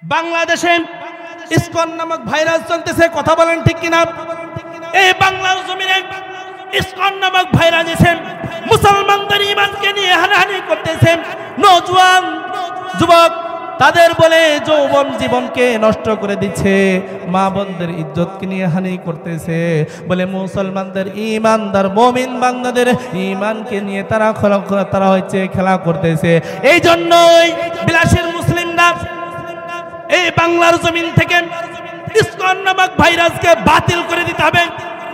বাংলাদেশে ইসকন নামক ভাইরাস চলতেছে, কথা বলেন ঠিক কিনা? এই বাংলার জমিনে ইসকন নামক ভাইরাস এসে মুসলমানদের ঈমানকে নিয়ে হানাহানি করতেছে। নওজোয়ান যুবক তাদের বলে যৌবন জীবনকে নষ্ট করে দিচ্ছে, মা বোনদের ইজ্জতকে নিয়ে হানি করতেছে, বলে মুসলমানদের ঈমানদার মুমিন বান্দাদের ঈমানকে নিয়ে তারা হচ্ছে খেলা করতেছে। এই জন্যই বিলাসীর মুসলিমরা এই বাংলার জমিন থেকে ইসকন নামক ভাইরাসকে বাতিল করে দিতে হবে।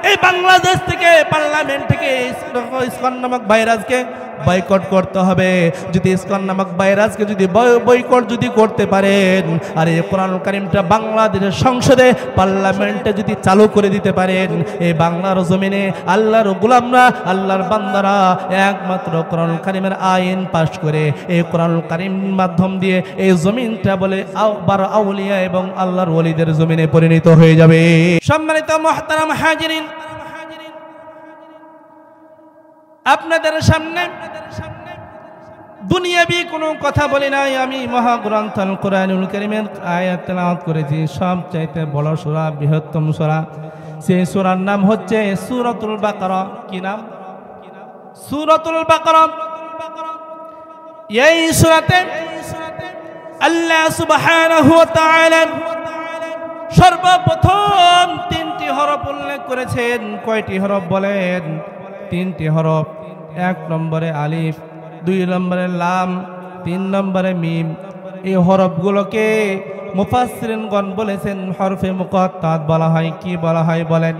এই বাংলাদেশ থেকে পার্লামেন্ট থেকে ইসকন নামক ভাইরাসকে বয়কট করতে হবে। যদি ইসকন নামক ভাইরাসকে যদি বয়কট যদি করতে পারেন, আর এই কোরআনুল কারীমটা বাংলাদেশের সংসদে পার্লামেন্টে যদি চালু করে দিতে পারেন, এই বাংলার জমিনে আল্লাহর গোলামরা আল্লাহর বান্দারা একমাত্র কোরআনুল কারীমের আইন পাশ করে এই কোরআনুল কারীম মাধ্যম দিয়ে এই জমিনটা বলে আউলিয়া এবং আল্লাহর ওলিদের জমিনে পরিণত হয়ে যাবে। সম্মানিত মুহতারাম হাজিরিন, আপনাদের সামনে দুনিয়াবি কোনো কথা বলি নাই, আমি মহাগ্রন্থ আল কোরআনুল কারীমের আয়াত তেলাওয়াত করেছি। সবচাইতে বড় সূরা, বৃহত্তম সূরা, সেই সূরার নাম হচ্ছে সূরাতুল বাকারা। কি নাম? সূরাতুল বাকারা। এই সূরাতে আল্লাহ সুবহানাহু ওয়া তাআলা সর্বপ্রথম তিনটি হরফ উল্লেখ করেছেন। কয়টি হরফ বলেন? তিনটি হরফ। এক নম্বরে আলিফ, দুই নম্বরে লাম, তিন নম্বরে মিম। এই হরফগুলোকে মুফাসসিরিনগণ বলেছেন হরফে মুকাত্তাত বলা হয়। কি বলা হয় বলেন?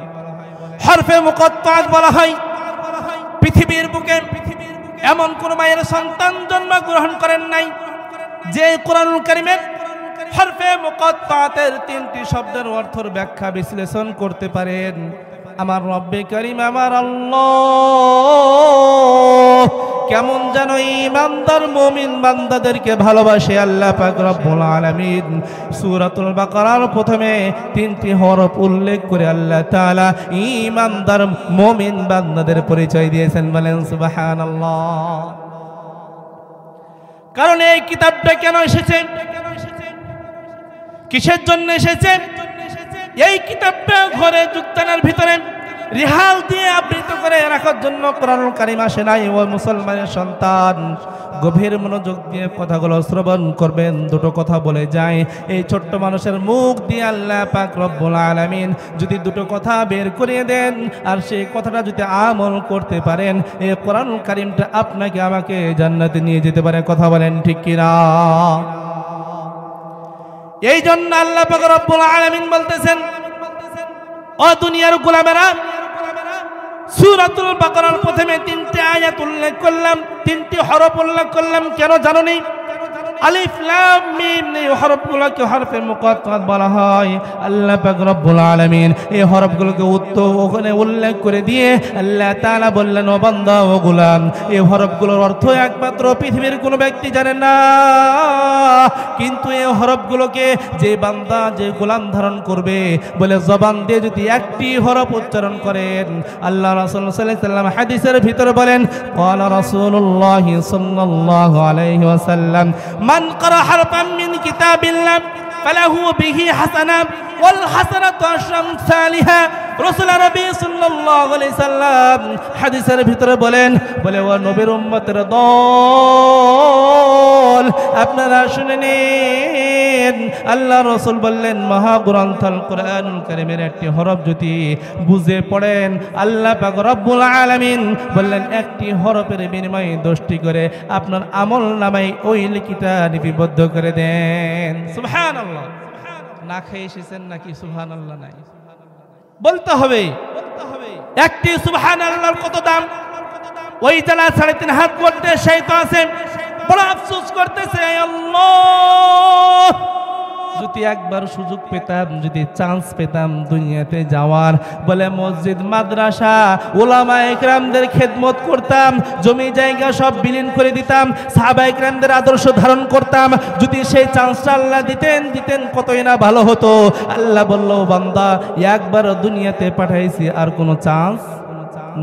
হরফে মুকাত্তাত বলা হয়। পৃথিবীর বুকে এমন কোন মায়ের সন্তান জন্মগ্রহণ করেন নাই যে কোরআনুল কারীমের হরফে মুকাত্তাতের তিনটি শব্দের অর্থের ব্যাখ্যা বিশ্লেষণ করতে পারেন। আমার রব্বে কারীম, আমার আল্লাহ কেমন যেন ঈমানদার মুমিন বান্দাদেরকে ভালোবাসে আল্লাহ পাক রব্বুল আলামিন সূরাতুল বাকারার প্রথমে তিনটি হরফ উল্লেখ করে আল্লাহ তাআলা ঈমানদার মুমিন বান্দাদের পরিচয় দিয়েছেন। বলেন সুবহানাল্লাহ। কারণ এই কিতাবটা কেন এসেছে, কিসের জন্য এসেছে? এই কিতাবটা ঘরে যুক্তানার ভিতরে রিহাল দিয়ে আবৃত করে রাখার জন্য কোরআনুল কারীম আসে নাই। ও মুসলমানের সন্তান, গভীর মনোযোগ দিয়ে কথাগুলো শ্রবণ করবেন। দুটো কথা বলে যায়, এই ছোট্ট মানুষের মুখ দিয়ে আল্লাহ পাক রব্বুল আলামিন যদি দুটো কথা বের করিয়ে দেন আর সেই কথাটা যদি আমল করতে পারেন, এই কোরআনুল কারীমটা আপনাকে আমাকে জান্নাতে নিয়ে যেতে পারে। কথা বলেন ঠিক কিনা? এই জন্য আল্লাহ পাক রব্বুল আলামিন বলতেছেন, ও দুনিয়ার গোলামেরা, সূরাতুল বাকারার প্রথমে তিনটি আয়াত উল্লেখ করলাম, তিনটি হরফ উল্লেখ করলাম। কেন জানো নি? আলিফ লাম মিম, এই হরফগুলোকে হরফে মুকাত্তাত বলা হয়। আল্লাহ পাক রব্বুল আলামিন এই হরফগুলোকে ওখানে উল্লেখ করে দিয়ে আল্লাহ তাআলা বললেন, ও বান্দা, ও গোলাম, এই হরফগুলোর অর্থ একমাত্র পৃথিবীর কোনো ব্যক্তি জানে না, কিন্তু এই হরফগুলোকে যে বান্দা, যে গোলাম ধারণ করবে, বলে জবান দিয়ে যদি একটি হরফ উচ্চারণ করেন, আল্লাহ রাসূল সাল্লাল্লাহু আলাইহি ওয়াসাল্লাম হাদিসের ভিতরে বলেন, ক্বালা রাসূলুল্লাহ সাল্লাল্লাহু আলাইহি ওয়াসাল্লাম, মান ক্বারা হারফান মিন কিতাবিল্লাহ ফালাহু বিহি হাসানাহ ওয়াল হাসানাতু আশরু আমসালিহা। রাসূল নবী সাল্লাল্লাহু আলাইহি সাল্লাম হাদিসের ভিতরে বলেন, বলে ও নবীর উম্মতের দল, আপনারা শুনে নিন, আল্লাহ রাসূল বললেন, মহাগ্রন্থ আল কোরআনুল কারীমের একটি হরফ যদি বুঝে পড়েন, আল্লাহ পাক রব্বুল আলামিন বললেন একটি হরফের বিনিময়ে 10টি করে আপনার আমল নামায় ওই লিখিতা লিপিবদ্ধ করে দেন। সুবহানাল্লাহ। না খেয়ে এসেছেন নাকি সুবহানাল্লাহ নাই? বলতে হবে। একটি সুবহানাল্লাহর কত দাম? ওই যারা 3.5 হাত করতে সেই তো আছে, বড় আফসোস করতেছে, আল্লাহ যদি একবার সুযোগ পেতাম, যদি চান্স পেতাম দুনিয়াতে যাওয়ার, বলে মসজিদ মাদ্রাসা উলামায়ে কেরামদের খেদমত করতাম, জমি জায়গা সব বিলীন করে দিতাম, সাহাবায়ে কেরামদের আদর্শ ধারণ করতাম। যদি সেই চান্সটা আল্লাহ দিতেন কতই না ভালো হতো। আল্লাহ বলল, বান্দা একবার দুনিয়াতে পাঠাইছি, আর কোনো চান্স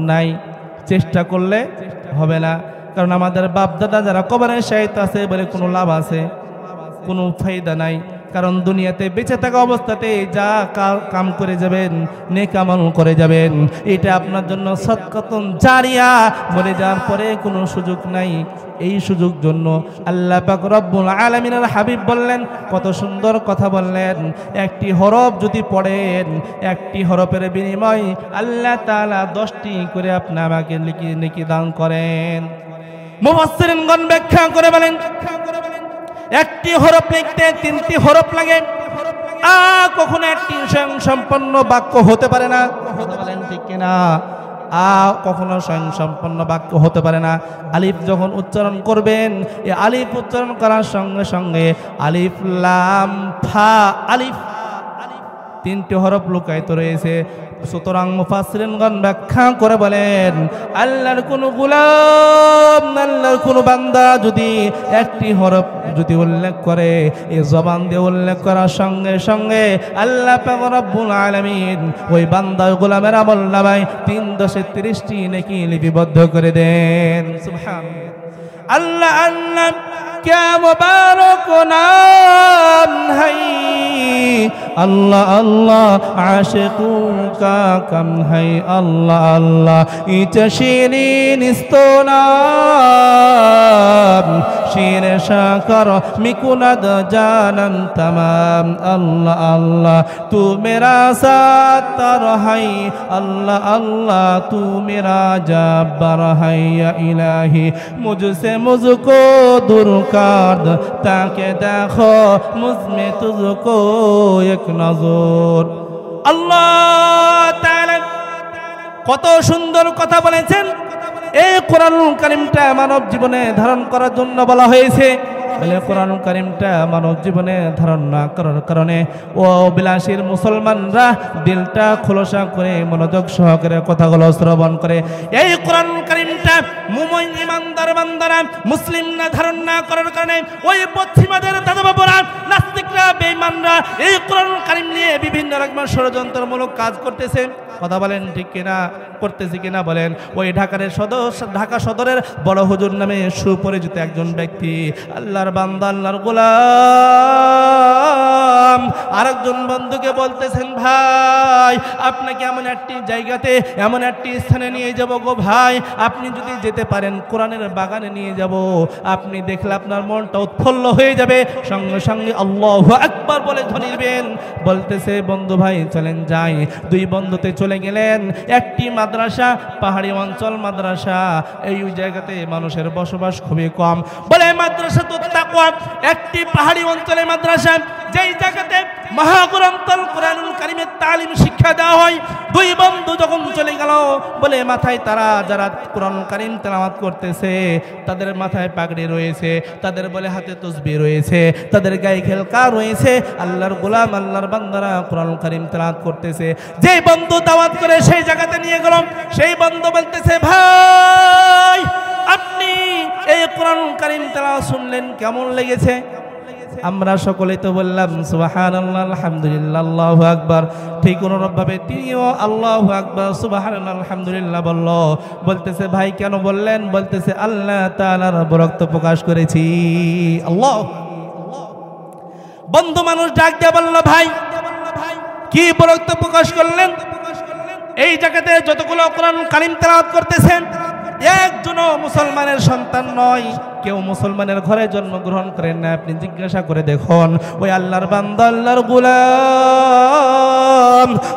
নাই, চেষ্টা করলে হবে না। কারণ আমাদের বাপ দাদা যারা কবরে শায়িত আছে, বলে কোনো লাভ আছে? কোনো ফায়দা নাই। কারণ দুনিয়াতে বেঁচে থাকা অবস্থাতে যা কাম করে যাবেন, নেক আমল করে যাবেন, এটা আপনার জন্য সদকাতুন জারিয়া, মরে যাওয়ার পরে কোনো সুযোগ নাই। এই সুযোগ জন্য আল্লাহ পাক রব্বুল আলামিনের হাবিব বললেন, কত সুন্দর কথা বললেন, একটি হরফ যদি পড়েন, একটি হরফের বিনিময় আল্লাহ তাআলা 10টি করে আপনি আমাকে নেকি দান করেন। মুফাসসিরিনগণ ব্যাখ্যা করে বলেন, একটি হরফ লিখতে 3টি হরফ লাগে, কখনো একটি স্বয়ংসম্পন্ন বাক্য হতে পারে না। কথা বলেন ঠিক কিনা? কখনো স্বয়ংসম্পন্ন বাক্য হতে পারে না। আলিফ যখন উচ্চারণ করবেন, এই আলিফ উচ্চারণ করার সঙ্গে সঙ্গে আলিফ লাম ফা, আলিফ 3টি হরফ লুকায়িত রয়েছে। সুতরাং মুফাসসিরিনগণ ব্যাখ্যা করে বলেন, আল্লাহর কোন গোলাম, আল্লাহর কোন বান্দা যদি একটি হরফ যদি উল্লেখ করে, এই জবান দিয়ে উল্লেখ করার সঙ্গে সঙ্গে আল্লাহ পাক রব্বুল আলামিন ওই বান্দা গোলামের আমলনামায় 3×30টি নেকি লিপিবদ্ধ করে দেন। সুবহানাল্লাহ। আল্লাহ আল্লাহ क्या मुबारक नाम है, अल्लाह अल्लाह आशिकों का कम है, अल्लाह अल्लाह इचशीरीन इस्तोनाम शीर शाकर मिकुनद जानम तमाम, अल्लाह अल्लाह तू मेरा सातर है, अल्लाह अल्लाह तू मेरा जब्बार है, या इलाही मुझसे मुझको दूर ताके देखो मुझमें तुझको एक नजर। আল্লাহ তাআলা কত সুন্দর কথা বলেছেন। এই কোরআনুল কারীমটা মানব জীবনে ধারণ করার জন্য বলা হয়েছে। বলে কোরআনুল কারীমটা মানব জীবনে ধারণ না করার কারণে ও বিলাসীর মুসলমানরা দিলটা খোলসা করে মনোযোগ সহকারে কথাগুলো শ্রবণ করে। এই কোরআনুল কারীমটা মুমিন ইমানদার বান্দারা মুসলিমরা ধারণ না করার কারণে ওই পশ্চিমাদের দাদা বাবুরা, নাস্তিকরা, বেঈমানরা এই কোরআনুল কারীম নিয়ে বিভিন্ন রকমের ষড়যন্ত্রমূলক কাজ করতেছে। কথা বলেন ঠিক কিনা? করতেছি কিনা বলেন? ওই ঢাকা সদরের বড় হুজুর নামে সুপরিচিত একজন ব্যক্তি, আল্লাহর বান্দা, আল্লাহর গোলাম, আরেকজন বন্ধুকে বলতেছেন, ভাই আপনাকে এমন একটি জায়গাতে, এমন একটি স্থানে নিয়ে যাব গো ভাই, আপনি যদি যেতে পারেন কোরআনের বাগানে নিয়ে যাব, আপনি দেখলে আপনার মনটা উৎফুল্ল হয়ে যাবে, সঙ্গে সঙ্গে আল্লাহু আকবার বলে ধ্বনি দিবেন। বলতেছে, বন্ধু ভাই চলেন যাই। 2 বন্ধুতে চলে গেলেন একটি মাদ্রাসা, পাহাড়ি অঞ্চল মাদ্রাসা, এই জায়গাতে মানুষের বসবাস খুবই কম। বলে মাদ্রাসা তো তাকওয়া, একটি পাহাড়ি অঞ্চলে মাদ্রাসা, যেই জায়গাতে মহাগ্রন্থ কোরআনুল কারীমের তালিম শিক্ষা দেওয়া হয়। 2 বন্ধু যখন চলে গেল, বলে মাথায় তারা যারা কোরআনুল কারীম তেলাওয়াত করতেছে তাদের মাথায় পাগড়ি রয়েছে, তাদের বলে হাতে তাসবিহ রয়েছে, তাদের গায়ে খেলকা রয়েছে, আল্লাহর গোলাম, আল্লাহর বান্দারা কোরআনুল কারীম তেলাওয়াত করতেছে। যেই বন্ধু দাওয়াত করে সেই জায়গাতে নিয়ে গেল, সেই বন্ধু বলতেছে, ভাই আপনি এই কোরআনুল কারীম তেলাওয়াত শুনলেন, কেমন লেগেছে? আমরা সকলেই তো বললাম সুবহানাল্লাহ, আলহামদুলিল্লাহ, আল্লাহু আকবার। ঠিক অনুরূপভাবে তিনিও আল্লাহু আকবার, সুবহানাল্লাহ, আলহামদুলিল্লাহ বলল। বলতেছে, ভাই কেন বললেন? বলতেছে, আল্লাহ তাআলার বরকত প্রকাশ করেছি। আল্লাহ। বন্ধু মানুষ ডাক দিয়ে বলল, ভাই কি বরকত প্রকাশ করলেন? এই জায়গাতে যতগুলো কোরআনুল কারীম তেলাওয়াত করতেছেন, একজনও মুসলমানের সন্তান নয়, কেউ মুসলমানের ঘরে জন্মগ্রহণ করেন না। আপনি জিজ্ঞাসা করে দেখুন, ওই আল্লাহর বান্দা, আল্লাহর গোলাম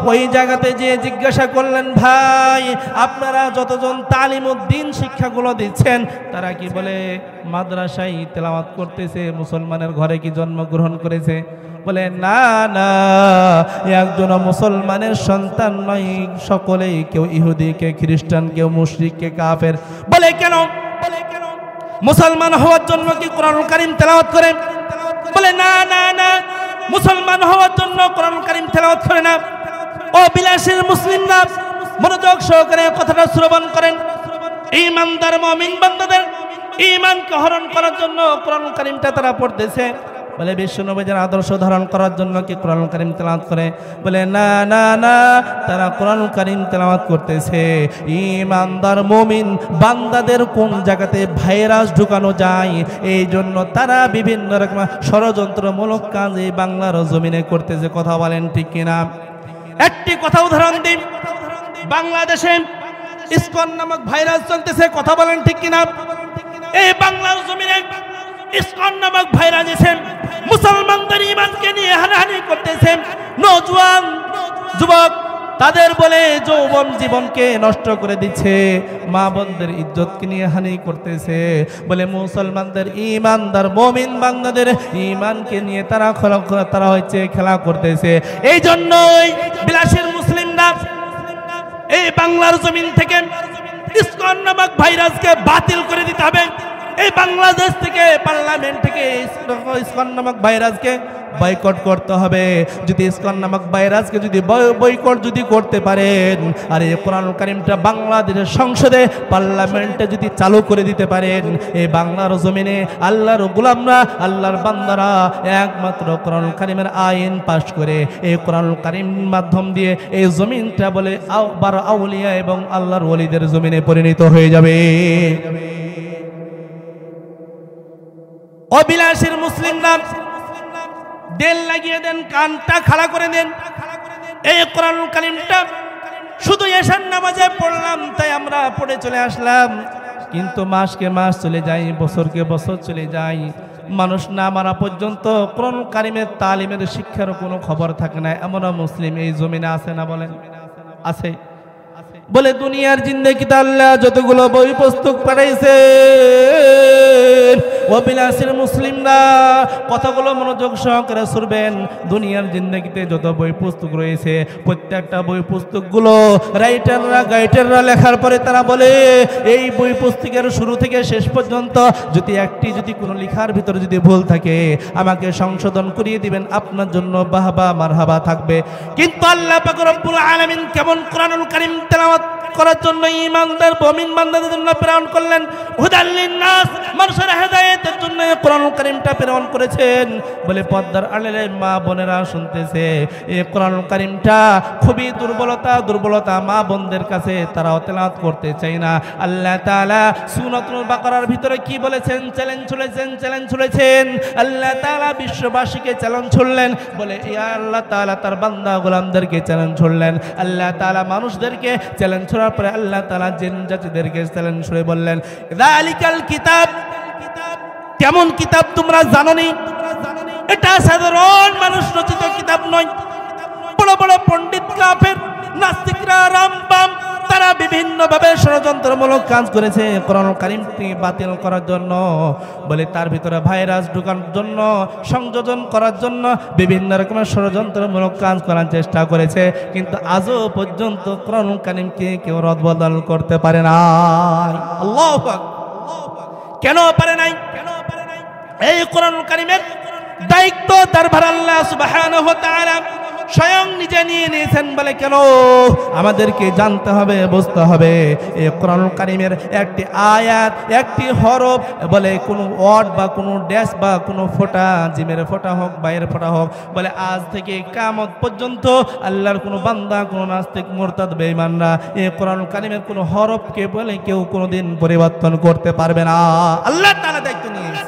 ওই জায়গাতে যে জিজ্ঞাসা করলেন, ভাই আপনারা যতজন তালিমউদ্দিন শিক্ষাগুলো দিচ্ছেন তারা কি বলে মাদ্রাসায় তেলাওয়াত করতেছে, মুসলমানের ঘরে কি জন্মগ্রহণ করেছে? বলে না না, একজন মুসলমানের সন্তান নয়, সকলেই কেউ ইহুদি, কে খ্রিস্টান, কেউ মুশরিক, কে কাফের। বলে কেন? মুসলমান হওয়ার জন্য কি কোরআনুল কারীম তেলাওয়াত করে? বলে না না না, মুসলমান হওয়ার জন্য কোরআনুল কারীম তেলাওয়াত করে না। ও বিলাসীর মুসলিমরা মনোযোগ সহকারে কথাটা শ্রবণ করেন। ঈমানদার মুমিন বান্দাদের ঈমানকে হরণ করার জন্য কোরআনুল কারীমটা তারা পড়তেছে। বলে বিশ্ব নবীর আদর্শ ধারণ করার জন্য কি কোরআন কারীম তেলাওয়াত করে? বলে না না না, তারা কোরআন কারীম তেলাওয়াত করতেছে ঈমানদার মুমিন বান্দাদের কোন জায়গাতে ভাইরাস ঢুকানো যায়, এই জন্য তারা বিভিন্ন রকম ষড়যন্ত্রমূলক কাজ এই বাংলার জমিনে করতেছে। কথা বলেন ঠিক কিনা? একটি কথা উদাহরণ দিন, বাংলাদেশে ইসকন নামক ভাইরাস চলতেছে। কথা বলেন ঠিক কিনা? এই বাংলার জমিনে ইসকন নামক ভাইরাস এসে মুসলমানদের ঈমানকে নিয়ে হানাহানি করতেছে। নওজোয়ান যুবক তাদের বলে যৌবন জীবনকে নষ্ট করে দিচ্ছে, মা বোনদের ইজ্জতকে নিয়ে হানি করতেছে। বলে মুসলমানদের ঈমানদার মুমিন বান্দাদের ঈমানকে নিয়ে তারা হচ্ছে খেলা করতেছে। এই জন্যই বিলাসীর মুসলিমরা এই বাংলার জমিন থেকে ইসকন নামক ভাইরাসকে বাতিল করে দিতে হবে। এই বাংলাদেশ থেকে পার্লামেন্ট থেকে ইসকন নামক ভাইরাসকে বয়কট করতে হবে। যদি ইসকন নামক ভাইরাসকে যদি বয়কট যদি করতে পারেন, আর এই কোরআন কারীমটা বাংলাদেশের সংসদে পার্লামেন্টে যদি চালু করে দিতে পারেন, এই বাংলার জমিনে আল্লাহর গোলামরা আল্লাহর বান্দারা একমাত্র কোরআন কারীমের আইন পাশ করে এই কোরআন কারীম মাধ্যম দিয়ে এই জমিনটা বলে আউলিয়া এবং আল্লাহর ওলিদের জমিনে পরিণত হয়ে যাবে। অবিলাসীর মুসলিমরা দেল লাগিয়ে দেন, কানটা খাড়া করে দেন। এই কোরআন কারীমটা শুধু এশার নামাজে পড়লাম তাই আমরা পড়ে চলে আসলাম, কিন্তু মাসকে মাস চলে যায়, বছরকে বছর চলে যায়, মানুষ না মারা পর্যন্ত কোরআন কারীমের তালিমের শিক্ষার কোনো খবর থাকে না। এমন মুসলিম এই জমিনে আছে না? বলেন আছে? বলে দুনিয়ার জিন্দেগিতে আল্লাহ যতগুলো বই পুস্তক পাঠাইছে, অবিলাসীর মুসলিমরা কথাগুলো মনোযোগ সহকারে শুনবেন। দুনিয়ার জিন্দেগিতে যত বই পুস্তক রয়েছে প্রত্যেকটা বই পুস্তকগুলো রাইটাররা গাইটাররা লেখার পরে তারা বলে এই বই পুস্তকের শুরু থেকে শেষ পর্যন্ত যদি কোনো লেখার ভিতরে যদি ভুল থাকে আমাকে সংশোধন করিয়ে দিবেন, আপনার জন্য বাহবা মারহাবা থাকবে। কিন্তু আল্লাহ পাক রব্বুল আলামিন কেমন কোরআনুল কারীম তেলাওয়াত করার জন্য ঈমানদার মুমিন বান্দাদের জন্য প্রেরণ করলেন, হুদাল লিন-নাস, মানুষের হেদায়েতের জন্য কোরআনুল কারীমটা প্রেরণ করেছেন। বলে পর্দার আড়ালে মা বোনেরা শুনতেছে এই কোরআনুল কারীমটা খুবই দুর্বলতা মা বোনদের কাছে, তারাও তেলাওয়াত করতে চায় না। আল্লাহ তাআলা সূরাতুল বাকারার ভিতরে কি বলেছেন? চ্যালেঞ্জ ছুড়েছেন আল্লাহ তাআলা বিশ্ববাসীকে চ্যালেঞ্জ ছুড়লেন। বলে ইয়া আল্লাহ তাআলা তার বান্দা গোলামদেরকে চ্যালেঞ্জ ছুড়লেন। আল্লাহ তাআলা মানুষদেরকে চ্যালেঞ্জ ছড়ার পরে আল্লাহ তাআলা জিন জাতিদেরকে চ্যালেঞ্জ ছুড়ে বললেন যালিকাল কিতাব, কেমন কিতাব তোমরা জানোনি? এটা সাধারণ মানুষ রচিত কিতাব নয়। বড় বড় পণ্ডিত কাফের নাস্তিকরা রামবাম তারা বিভিন্নভাবে ষড়যন্ত্রমূলক কাজ করেছে কোরআন কারীমটি বাতিল করার জন্য। বলে তার ভিতরে ভাইরাস ঢোকানোর জন্য, সংযোজন করার জন্য বিভিন্ন রকমের ষড়যন্ত্রমূলক কাজ করার চেষ্টা করেছে, কিন্তু আজও পর্যন্ত কোরআন কারীমকে কেউ রদবদল করতে পারে না। আল্লাহু আকবার। কেন পারে নাই? এই কোরআন কারীমের দায়িত্ব দরবার আল্লাহ সুবহানাহু ওয়া তাআলা স্বয়ং নিজে নিয়ে নিয়েছেন। বলে কেন? আমাদেরকে জানতে হবে, বুঝতে হবে এই কোরআন কারীমের একটি আয়াত, একটি হরফ, বলে কোনো ওয়ার্ড বা কোনো ড্যাশ বা কোনো ফোঁটা, জিমের ফোঁটা হোক বাইরের ফোঁটা হোক, বলে আজ থেকে কিয়ামত পর্যন্ত আল্লাহর কোনো বান্দা, কোনো নাস্তিক, মুরতাদ, বেঈমানরা এই কোরআন কারীমের কোনো হরফকে বলে কেউ কোনোদিন পরিবর্তন করতে পারবে না। আল্লাহ তাআলা দায়িত্ব নিয়েছেন।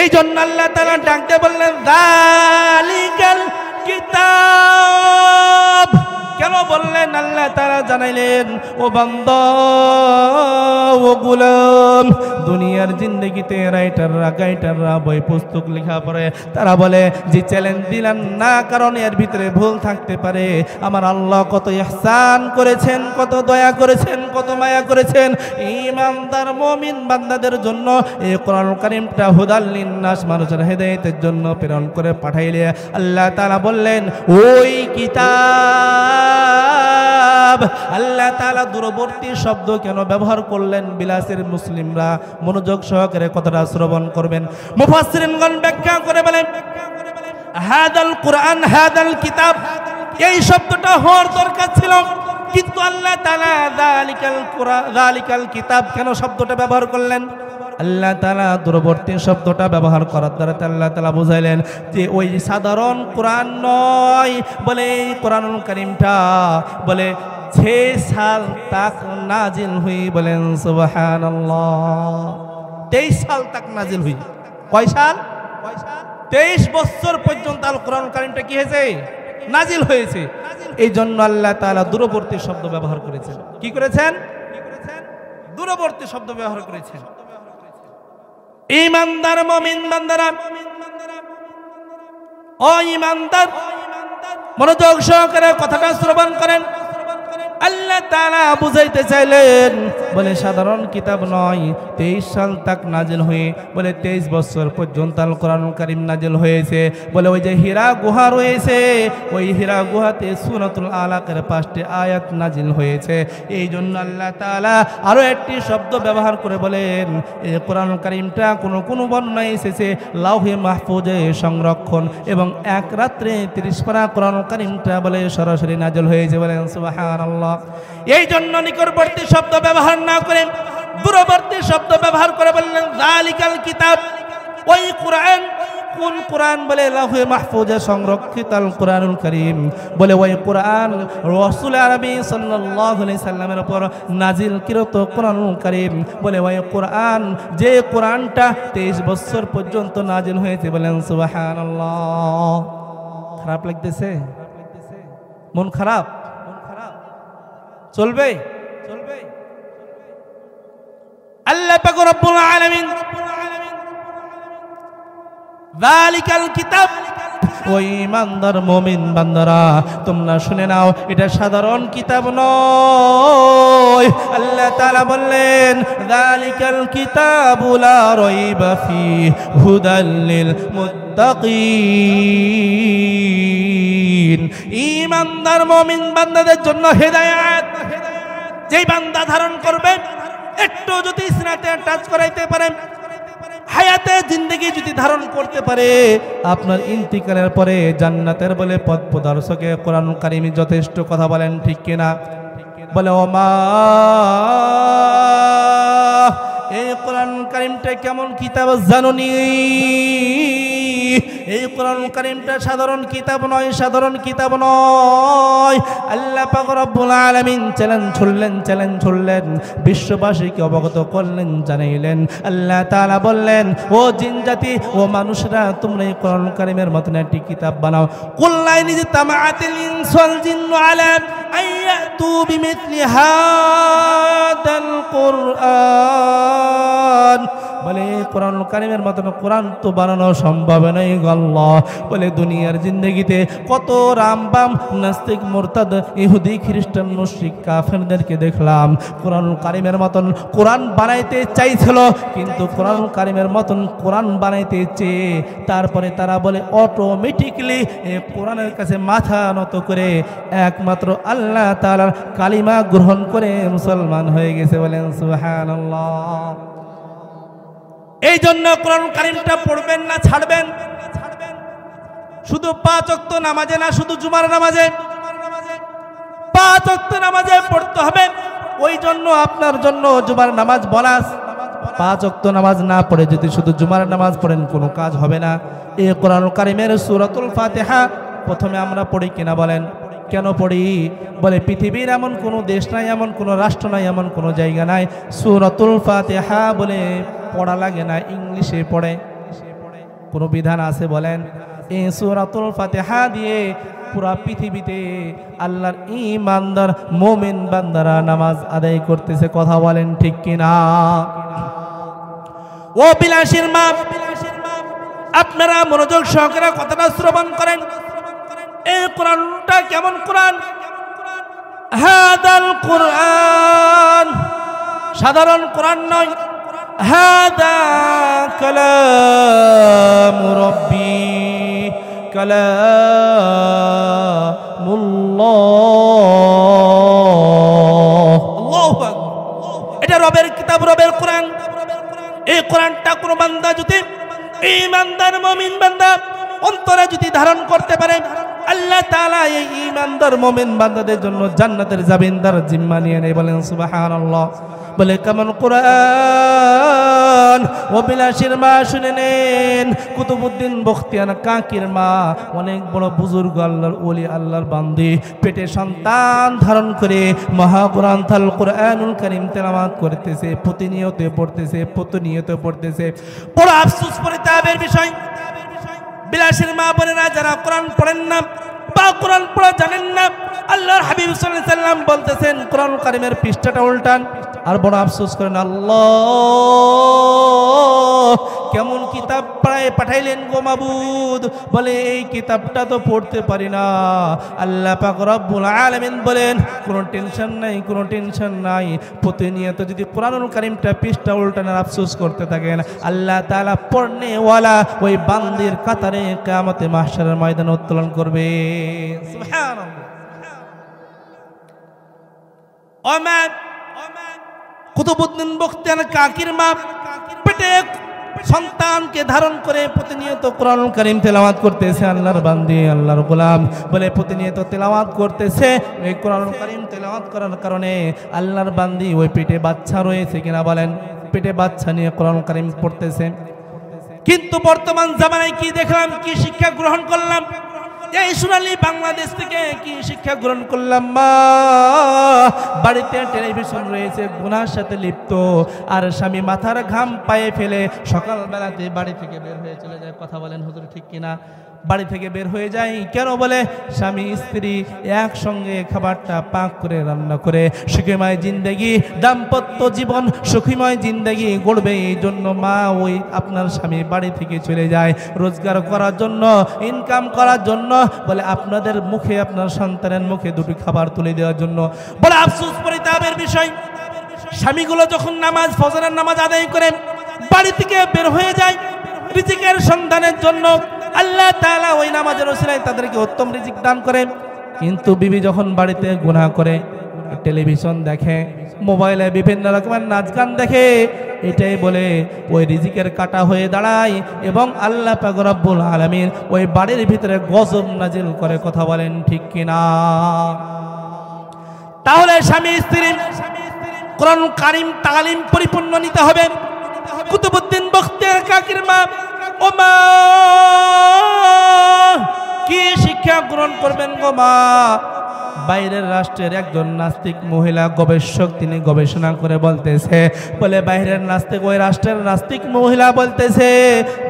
এই জন্য আল্লাহ তাআলা ডাকতে বললেন যালিকাল কিতাব। কেন বললেন? আল্লাহ তাআলা জানাইলেন ও বান্দা ও গোলাম, দুনিয়ার জিন্দেগিতে রাইটাররা গাইটাররা বই পুস্তক লেখা পড়ে তারা বলে যে চ্যালেঞ্জ দিলেন না, কারণ এর ভিতরে ভুল থাকতে পারে। আমার আল্লাহ কত ইহসান করেছেন, কত দয়া করেছেন, কত মায়া করেছেন ঈমানদার মুমিন বান্দাদের জন্য। এই কোরআন কারীমটা হুদাল লিন-নাস, মানুষের হেদায়েতের জন্য প্রেরণ করে পাঠাইলে আল্লাহ তাআলা বললেন ওই কিতাব। আল্লাহ তাআলা দূরবর্তী শব্দ কেন ব্যবহার করলেন? বিলাসের মুসলিমরা মনোযোগ সহকারে কথাটা শ্রবণ করবেন। মুফাসসিরিনগণ ব্যাখ্যা করে বলেন হাদাল কুরআন হাদাল কিতাব, এই শব্দটা হওয়ার দরকার ছিল, কিন্তু আল্লাহ তাআলা যালিকাল কিতাব কেন শব্দটা ব্যবহার করলেন? আল্লাহ তাআলা দূরবর্তী শব্দটা ব্যবহার করার দ্বারা আল্লাহ তাআলা বুঝাইলেন যে ওই সাধারণ কোরআন নয়, বলে এই কোরআনুল কারীমটা বলে 6 সাল তাক নাজিল হুই, বলেন সুবহানাল্লাহ। 23 সাল তাক নাজিল হুই। কয় সাল? 23 বছর পর্যন্ত আল কোরআনুল কারীমটা কি হয়েছে? নাজিল হয়েছে। এই জন্য আল্লাহ তাআলা দূরবর্তী শব্দ ব্যবহার করেছেন। কি করেছেন? দূরবর্তী শব্দ ব্যবহার করেছেন। ঈমানদার মুমিন বান্দারা, ও ঈমানদার মনোযোগ সহকারে কথাটা শ্রবণ করেন। আল্লাহ তাআলা বুঝাইতে চাইলেন বলে সাধারণ কিতাব নয়, 23 সাল তাক নাজিল হয়ে বলে 23 বছর পর্যন্ত আল কোরআনুল কারীম নাজিল হয়েছে। বলে ওই যে হীরা গুহা রয়েছে, ওই হীরা গুহাতে সূরাতুল আলাকের 5টি আয়াত নাজিল হয়েছে। এই জন্য আল্লাহ তাআলা আরো একটি শব্দ ব্যবহার করে বলেন এই কোরআনুল কারীমটা কোনো বর্ণনায় এসেছে লাউহে মাহফুজে সংরক্ষণ, এবং এক রাত্রে 30 পারা কোরআনুল কারীমটা বলে সরাসরি নাজিল হয়েছে, বলেন সুবহানাল্লাহ। এই জন্য নিকটবর্তী শব্দ ব্যবহার না করে দূরবর্তী শব্দ ব্যবহার করে বললেন যালিকাল কিতাব। ওই কোরআন কোন কোরআন? বলে লাউহে মাহফুজে সংরক্ষিত আল কোরআনুল কারীম। বলে ওই কোরআন রাসূল আরবি সাল্লাল্লাহু আলাইহি সাল্লামের উপর নাজিলকৃত কোরআনুল কারীম। বলে ওই কোরআন, যে কোরআনটা 23 বছর পর্যন্ত নাজিল হয়েছে, বলেন সুবহানাল্লাহ। খারাপ লাগতেছে? মন খারাপ? চলবে? আল্লাহ পাক রব্বুল আলামিন যালিকাল কিতাব, ওই ইমানদার মুমিন বান্দারা তোমরা শুনে নাও, এটা সাধারণ কিতাব নয়। আল্লাহ তাআলা বললেন যালিকাল কিতাবু লা রাইবা ফীহি হুদাল লিল মুত্তাকিন। ইমানদার মুমিন বান্দাদের জন্য হেদায়েত। যেই বান্দা ধারণ করবে, একটু যদি সিনাতে টাচ করাইতে পারে, হায়াতে জিন্দেগি যদি ধারণ করতে পারে, আপনার ইন্তিকালের পরে জান্নাতের বলে পথ প্রদর্শকে কোরআনুল কারীম যথেষ্ট। কথা বলেন ঠিক কিনা? বলে ওমা, এই কোরআনুল কারীমটা কেমন কিতাব জানুনি? এই কোরআনুল কারীমটা সাধারণ কিতাব নয়, সাধারণ কিতাব নয়। আল্লাহ পাক রব্বুল আলামিন চ্যালেঞ্জ ছুড়লেন, বিশ্ববাসীকে অবগত করলেন, জানাইলেন। আল্লাহ তাআলা বললেন ও জিন জাতি, ও মানুষরা, তোমরা এই কোরআনুল কারীমের মতন একটি কিতাব বানাও। কুল্লাইনি তামাআতিল ইনসু ওয়াল জিন্নু আলা আইয়াতু বিমিথলি হাদাল কুরআন। বলে কোরআনুল কারীমের মতন কোরআন তো বানানো সম্ভব নয় আল্লাহ। বলে দুনিয়ার জিন্দেগিতে কত রামবাম, নাস্তিক, মুরতাদ, ইহুদি, খ্রিস্টান, মুশরিক, কাফেরদেরকে দেখলাম কোরআনুল কারীমের মতন কোরআন বানাইতে চাইছিল, কিন্তু কোরআনুল কারীমের মতন কোরআন বানাইতে চেয়ে তারপরে তারা বলে অটোমেটিকলি এই কোরআনের কাছে মাথা নত করে একমাত্র আল্লাহ তাআলার কালিমা গ্রহণ করে মুসলমান হয়ে গেছে, বলেন সুবহানাল্লাহ। এই জন্য কোরআনুল কারীমটা পড়বেন না, ছাড়বেন। শুধু 5 ওয়াক্ত নামাজে না, শুধু জুমার নামাজে, 5 ওয়াক্ত নামাজে পড়তে হবে। ওই জন্য আপনার জন্য জুমার নামাজ বলাস। 5 ওয়াক্ত নামাজ না পড়ে যদি শুধু জুমার নামাজ পড়েন, কোনো কাজ হবে না। এই কোরআনুল কারীমের সূরাতুল ফাতিহা প্রথমে আমরা পড়ি কিনা বলেন? কেন পড়ি? বলে পৃথিবীর এমন কোনো দেশ নাই, এমন কোনো রাষ্ট্র নাই, এমন কোনো জায়গা নাই সূরাতুল ফাতিহা বলে পড়া লাগে না, ইংলিশে পড়ে। কোনো বিধান আছে বলেন? এই সূরাতুল ফাতিহা দিয়ে পুরা পৃথিবীতে আল্লাহর ঈমানদার মুমিন বান্দারা নামাজ আদায় করতেছে। কথা বলেন ঠিক কিনা? ও বিলাসীর মা, আপনারা মনোযোগ সহকারে কথাটা শ্রবণ করেন। এই কোরআনটা কেমন কোরআন? হাদাল কোরআন সাধারণ কোরআন নয়। হাদা কালামু রাব্বি কালামুল্লাহ। আল্লাহু আকবার। এটা রবের কিতাব, রবের কোরআন। এই কোরআনটা কোন বান্দা যদি, ঈমানদার মুমিন বান্দা অন্তরে যদি ধারণ করতে পারে, আল্লাহ তাআলা এই ঈমানদার মুমিন বান্দাদের জন্য জান্নাতের জামিনদার জিম্মা নিয়ে নেয়, বলেন সুবহানাল্লাহ। বলে কেমন কোরআন? ও বিলাসীর মা শুনে নেন, কুতুবউদ্দিন বখতিয়ার কাকির মা অনেক বড় বুজুর্গ, আল্লাহর ওলি, আল্লাহর বান্দি, পেটে সন্তান ধারণ করে মহাগ্রন্থ আল কোরআনুল কারীম তেলাওয়াত করতেছে, প্রতিনিয়ত পড়তেছে। বড় আফসোস পরিতাপের বিষয়, বিলাসীর মা বোনেরা যারা কোরআন পড়েন না বা কোরআন পড়া জানেন না, আল্লাহর হাবিব সাল্লাল্লাহু আলাইহি সাল্লাম বলতেছেন কোরআন কারীমের পৃষ্ঠাটা উল্টান। আর বড় আফসোস করেন, আল্লাহ কেমন কিতাব পাঠাইলেন গো মাবুদ, বলে এই কিতাবটা তো পড়তে পারি না। আল্লাহ পাক রব্বুল আলামিন বলেন কোনো টেনশন নাই, প্রতিনিয়ত যদি কোরআনুল কারীমটা পৃষ্ঠা উল্টানোর আফসোস করতে থাকেন, আল্লাহ তাআলা পড়নেওয়ালা ওই বান্দির কাতারে কিয়ামতে মাহশারের ময়দানে উত্তোলন করবে। সুবহানাল্লাহ। ওমর কুতুবউদ্দিন বখতিয়ার কাকির মা পেটে সন্তানকে ধারণ করে প্রতিনিয়ত কোরআনুল কারীম তেলাওয়াত করতেছে। আল্লাহর বান্দি, আল্লাহর গোলাম, বলে প্রতিনিয়ত তেলাওয়াত করতেছে। এই কোরআনুল কারীম তেলাওয়াত করার কারণে আল্লাহর বান্দি ওই পেটে বাচ্চা রয়েছে কিনা বলেন, পেটে বাচ্চা নিয়ে কোরআনুল কারীম পড়তেছে। কিন্তু বর্তমান জামানায় কি দেখলাম, কি শিক্ষা গ্রহণ করলাম? এই সোনালী বাংলাদেশ থেকে কি শিক্ষা গ্রহণ করলাম? মা বাড়িতে টেলিভিশন রয়েছে, গুনার সাথে লিপ্ত, আর স্বামী মাথার ঘাম পায়ে ফেলে সকালবেলাতে বাড়ি থেকে বের হয়ে চলে যায়। কথা বলেন হুজুর, ঠিক কিনা? বাড়ি থেকে বের হয়ে যায় কেন? বলে স্বামী স্ত্রী একসঙ্গে খাবারটা পাক করে রান্না করে সুখময় জিন্দেগি, দাম্পত্য জীবন সুখময় জিন্দেগি গড়বে। এই জন্য মা ওই আপনার স্বামী বাড়ি থেকে চলে যায় রোজগার করার জন্য, ইনকাম করার জন্য, বলে আপনাদের মুখে, আপনার সন্তানের মুখে দুটি খাবার তুলে দেওয়ার জন্য। বলে আফসোস পরিতাপের বিষয়, স্বামীগুলো যখন নামাজ, ফজরের নামাজ আদায় করে বাড়ি থেকে বের হয়ে যায় রিজিকের সন্ধানের জন্য, আল্লাহ তাআলা ওই নামাজের ওসিলায় তাদেরকে উত্তম রিজিক দান করেন। কিন্তু বিবি যখন বাড়িতে গুনাহ করে, টেলিভিশন দেখে, মোবাইলে বিভিন্ন রকমের নাচ গান দেখে, এটাই বলে ওই রিজিকের কাটা হয়ে দাঁড়ায় এবং আল্লাহ পাক রব্বুল আলামিন ওই বাড়ির ভিতরে গজব নাজিল করে। কথা বলেন ঠিক কিনা? তাহলে স্বামী স্ত্রী কোরআন কারীম তালিম পরিপূর্ণ নিতে হবে। কুতুবউদ্দিন বখতিয়ার কাকির মা, ও মা কি শিক্ষা গ্রহণ করবেন গো মা? বাইরের রাষ্ট্রের একজন নাস্তিক মহিলা গবেষক, তিনি গবেষণা করে বলতেছে, বলে বাইরের নাস্তিক, ওই রাষ্ট্রের নাস্তিক মহিলা বলতেছে,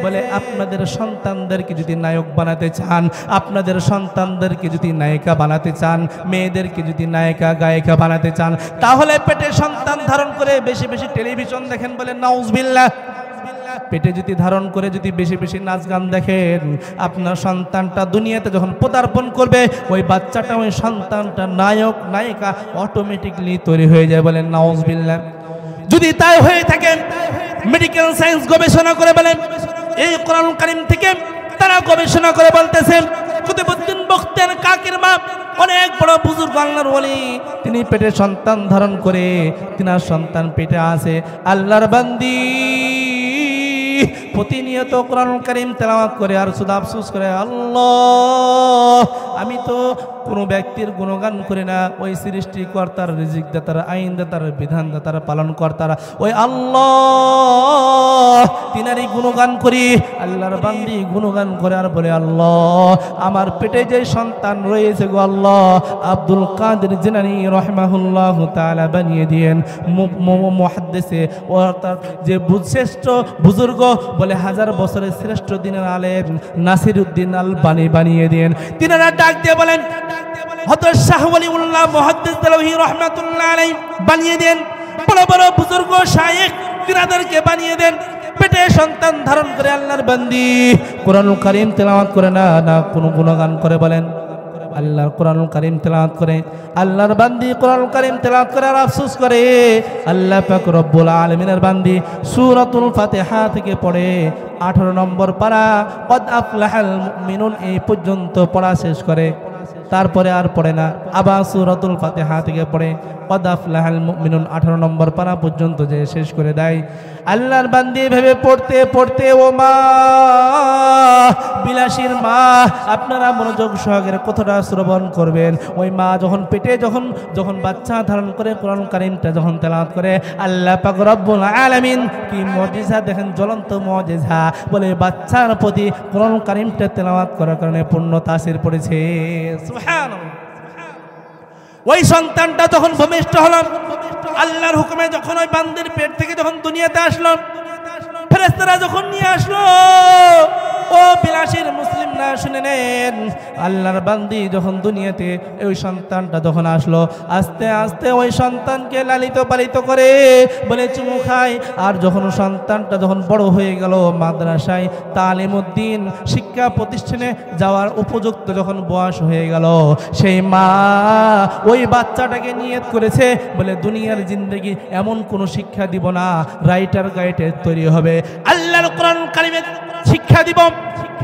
বলে আপনাদের সন্তানদেরকে যদি নায়ক বানাতে চান, আপনাদের সন্তানদেরকে যদি নায়িকা বানাতে চান, মেয়েদেরকে যদি নায়িকা গায়িকা বানাতে চান, তাহলে পেটে সন্তান ধারণ করে বেশি বেশি টেলিভিশন দেখেন। বলে নাউজুবিল্লাহ। পেটে যদি ধারণ করে যদি বেশি বেশি নাচ গান দেখেন, আপনার সন্তানটা দুনিয়াতে যখন পদার্পণ করবে, ওই বাচ্চাটা, ওই সন্তানটা নায়ক নায়িকা অটোমেটিকলি তৈরি হয়ে যায়। বলেন নাউজুবিল্লাহ। যদি তাই হয়ে থাকে, মেডিকেল সায়েন্স গবেষণা করে বলেন, এই কোরআনুল কারীম থেকে তারা গবেষণা করে বলতেছেন, কুতুবউদ্দিন বখতিয়ার কাকির মা অনেক বড় বুজুর্গ, আল্লাহর ওলি, তিনি পেটে সন্তান ধারণ করে, তিনার সন্তান পেটে আছে। আল্লাহর বান্দি প্রতিনিয়ত কোরআনুল কারীম তেলাওয়াত করে আর শুধু আফসোস করে, আল্লাহ আমি তো কোনো ব্যক্তির গুণগান করি না, ওই সৃষ্টিকর্তার, রিজিক দাতার, আইন দাতার, বিধান দাতার, পালন কর্তারা, ওই আল্লাহ তিনারই গুণগান করি। আল্লাহর বান্দি গুণগান করে আর বলে, আল্লাহ আমার পেটে যে সন্তান রয়েছে গো আল্লাহ, আব্দুল কাদের জিলানী রাহিমাহুল্লাহু তাআলা বানিয়ে দিয়েন মুহাদ্দিসে, অর্থাৎ যে শ্রেষ্ঠ বুজুর্গ, বলে 1000 বছরের শ্রেষ্ঠ দিনের আলেম নাসিরউদ্দিন আলবানী বানিয়ে দেন। তিনারা ডাক দিয়ে বলেন, হযরত শাহ ওলিউল্লাহ মুহাদ্দিস দেলভী রাহমাতুল্লাহ আলাইহি বানিয়ে দেন। বড় বড় বুজুর্গ শায়েখ তিনাদেরকে বানিয়ে দেন। পেটে সন্তান ধারণ করে আল্লাহর বান্দি কোরআনুল কারীম তেলাওয়াত করে না, না কোনো গুণগান করে। বলেন আল্লাহর কোরআনুল কারীম তেলাওয়াত করে, আল্লাহর বান্দি কোরআনুল কারীম তেলাওয়াত করে আর আফসোস করে। আল্লাহ পাক রব্বুল আলামিনের বান্দি সূরাতুল ফাতিহা থেকে পড়ে 18 নম্বর পারা কদ আফলাহাল মুমিনুন এই পর্যন্ত পড়া শেষ করে। তারপরে আর পড়ে না, আবার সূরাতুল ফাতিহা থেকে পড়ে কদ আফলাহাল মুমিনুন 18 নম্বর পারা পর্যন্ত যে শেষ করে দেয়। আল্লাহর বান্দি ভেবে পড়তে পড়তে, ও মা, বিলাসীর মা, আপনারা মনোযোগ সহকারে কতটা শ্রবণ করবেন। ওই মা যখন পেটে যখন বাচ্চা ধারণ করে কোরআন কারীমটা যখন তেলাওয়াত করে, আল্লাহ পাক রব্বুল আলামিন কি মুজিজা দেখেন, জ্বলন্ত মুজিজা, বলে বাচ্চার প্রতি কোরআন কারীমটা তেলাওয়াত করার কারণে পূর্ণ তাসির পড়েছে। সুবহানাল্লাহ। ওই সন্তানটা যখন ভূমিষ্ঠ হলো, আল্লাহর হুকুমে যখন ওই বান্দির পেট থেকে যখন দুনিয়াতে আসলো, ফেরেশতারা যখন নিয়ে আসলো, ও বিলাসীর মুসলিম না, শুনে নেন, আল্লাহর বান্দি যখন দুনিয়াতে ওই সন্তানটা যখন আসলো, আস্তে আস্তে ওই সন্তানকে লালিত পালিত করে বলে চুমু খায়। আর যখন সন্তানটা যখন বড় হয়ে গেল, মাদ্রাসায় তালিমউদ্দিন শিক্ষা প্রতিষ্ঠানে যাওয়ার উপযুক্ত যখন বয়স হয়ে গেল, সেই মা ওই বাচ্চাটাকে নিয়ত করেছে বলে দুনিয়ার জিন্দেগি এমন কোনো শিক্ষা দিব না, রাইটার গাইডের তৈরি হবে, আল্লাহর কোরআন কারীমের শিক্ষা দিব,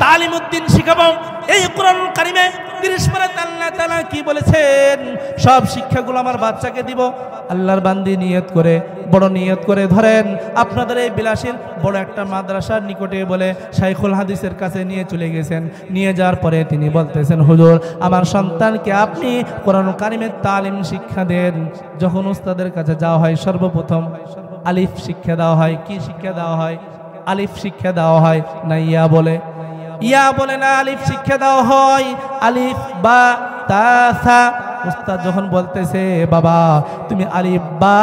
তালিমউদ্দিন শিখাবো। এই কোরআন কারীমে 30 পারাত আল্লাহ তাআলা কি বলেছেন, সব শিক্ষাগুলো আমার বাচ্চাকে দিব। আল্লাহর বান্দি নিয়ত করে, বড় নিয়ত করে, ধরেন আপনাদের এই বিলাসীর বড় একটা মাদ্রাসার নিকটে বলে শাইখুল হাদিসের কাছে নিয়ে চলে গেছেন। নিয়ে যাওয়ার পরে তিনি বলতেছেন, হুজুর, আমার সন্তানকে আপনি কোরআন কারীমের তালিম শিক্ষা দেন। যখন উস্তাদের কাছে যাওয়া হয়, সর্বপ্রথম আলিফ শিক্ষা দেওয়া হয়। কি শিক্ষা দেওয়া হয়? আলিফ শিক্ষা দেওয়া হয় না ইয়া বলে? ইয়া বলে না, আলিফ শিক্ষা দেওয়া হয়। আলিফ বা তা সা। উস্তাদ যখন বলতেছে, বাবা তুমি আলিফ বা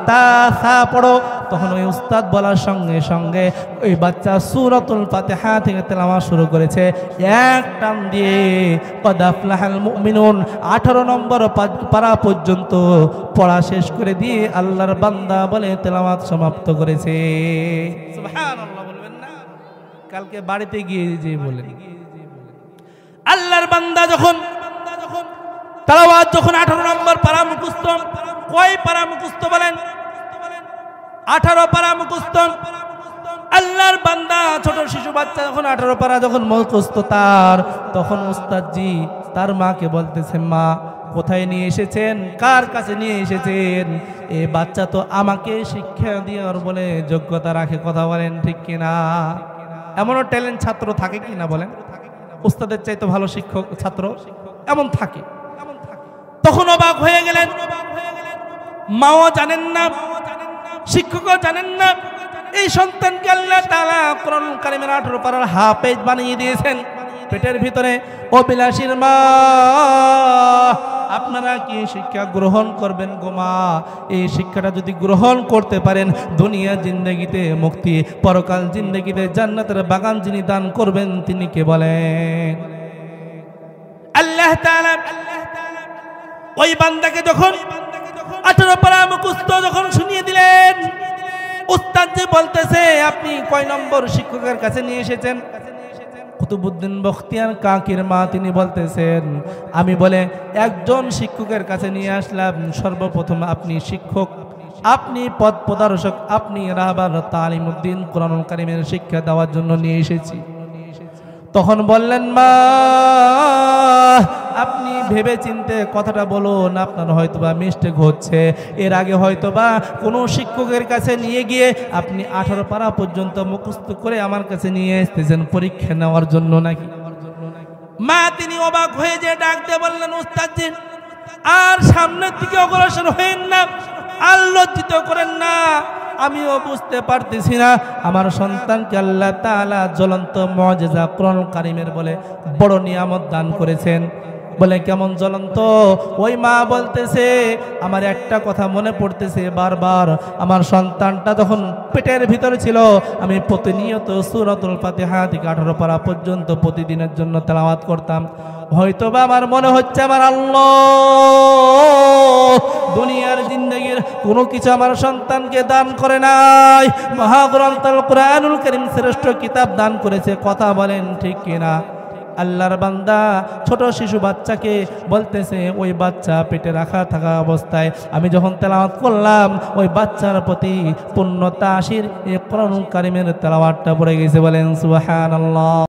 তা সা পড়ো, তখন ওই উস্তাদ বলার সঙ্গে সঙ্গে ওই বাচ্চা সূরাতুল ফাতিহা থেকে তেলাওয়াত শুরু করেছে এক টান দিয়ে। কদ আফলাহাল মুমিনুন 18 নম্বর পারা পর্যন্ত পড়া শেষ করে দিয়ে আল্লাহর বান্দা বলে তেলাওয়াত সমাপ্ত করেছে। সুবহানাল্লাহ বলবেন না? কালকে বাড়িতে গিয়ে যে বলেন, আল্লাহর বান্দা যখন তেলাওয়াত যখন 18 নম্বর পারা মুখস্থ, কয় পারা মুখস্থ বলেন? 18 পারা মুখস্থ। আল্লাহর বান্দা ছোট শিশু বাচ্চা যখন 18 পারা যখন মুখস্থ তার, তখন উস্তাদজি তার মাকে বলতেছে, মা কোথায় নিয়ে এসেছেন, কার কাছে নিয়ে এসেছেন? এই বাচ্চা তো আমাকে শিক্ষা দেওয়ার বলে যোগ্যতা রাখে, কথা বলেন ঠিক কিনা? এমনও ট্যালেন্ট ছাত্র থাকে কিনা বলেন? উস্তাদের চাইতে ভালো শিক্ষক ছাত্র এমন থাকে। তখন অবাক হয়ে গেলেন, মাও জানেন না, শিক্ষকও জানেন না, এই সন্তানকে আল্লাহ তাআলা কোরআন কারীমের 18 পারার হাফেজ বানিয়ে দিয়েছেন পেটের ভিতরে। ও বিলাসীর মা, আপনারা কি শিক্ষা গ্রহণ করবেন গো মা? এই শিক্ষাটা যদি গ্রহণ করতে পারেন, দুনিয়া জিন্দেগিতে মুক্তি, পরকাল জিন্দেগিতে জান্নাতের বাগান যিনি দান করবেন তিনি কে বলেন? আল্লাহ তাআলা ওই বান্দাকে যখন 18 পারা মুখস্থ যখন শুনিয়ে দিলেন, উস্তাদ যে বলতেছে, আপনি কয় নম্বর শিক্ষকের কাছে নিয়ে এসেছেন? কুতুবউদ্দিন বখতিয়ার কাকির মা তিনি বলতেছেন, আমি বলে একজন শিক্ষকের কাছে নিয়ে আসলাম। সর্বপ্রথম আপনি শিক্ষক, আপনি পথ প্রদর্শক, আপনি রাহবার তালিমউদ্দিন কোরআনুল কারীমের শিক্ষা দেওয়ার জন্য নিয়ে এসেছি। তখন বললেন, মা আপনি ভেবে চিনতে কথাটা বলুন, আপনার হয়তোবা মিস্টেক হচ্ছে। এর আগে হয়তোবা কোনো শিক্ষকের কাছে নিয়ে গিয়ে আপনি 18 পারা পর্যন্ত মুখস্থ করে আমার কাছে নিয়ে এসেছেন পরীক্ষা নেওয়ার জন্য নাকি? মা তিনি অবাক হয়ে যে ডাক দিয়ে বললেন, উস্তাদজি আর সামনের দিকে অগ্রসর হয়েন না, আর লজ্জিত করেন না। আমিও বুঝতে পারতেছি না আমার সন্তানকে আল্লাহ তাআলা জ্বলন্ত মুজিজা কোরআন কারীমের বলে বড় নিয়ামত দান করেছেন। বলে কেমন জ্বলন্ত? ওই মা বলতেছে, আমার একটা কথা মনে পড়তেছে বারবার, আমার সন্তানটা যখন পেটের ভিতরে ছিল আমি প্রতিনিয়ত সূরাতুল ফাতিহা থেকে 18 পারা পর্যন্ত প্রতিদিনের জন্য তেলাওয়াত করতাম। হয়তোবা আমার মনে হচ্ছে আমার আল্লাহ দুনিয়ার জিন্দেগির কোনো কিছু আমার সন্তানকে দান করে নাই, মহাগ্রন্থ আল কোরআনুল কারীম শ্রেষ্ঠ কিতাব দান করেছে। কথা বলেন ঠিক কিনা? আল্লাহর বান্দা ছোট শিশু বাচ্চাকে বলতেছে, ওই বাচ্চা পেটে রাখা থাকা অবস্থায় আমি যখন তেলাওয়াত করলাম, ওই বাচ্চার প্রতি পূর্ণ তাসির এই কোরআনুল কারীমের তেলাওয়াতটা পড়ে গেছে। বলেন সুবহানাল্লাহ।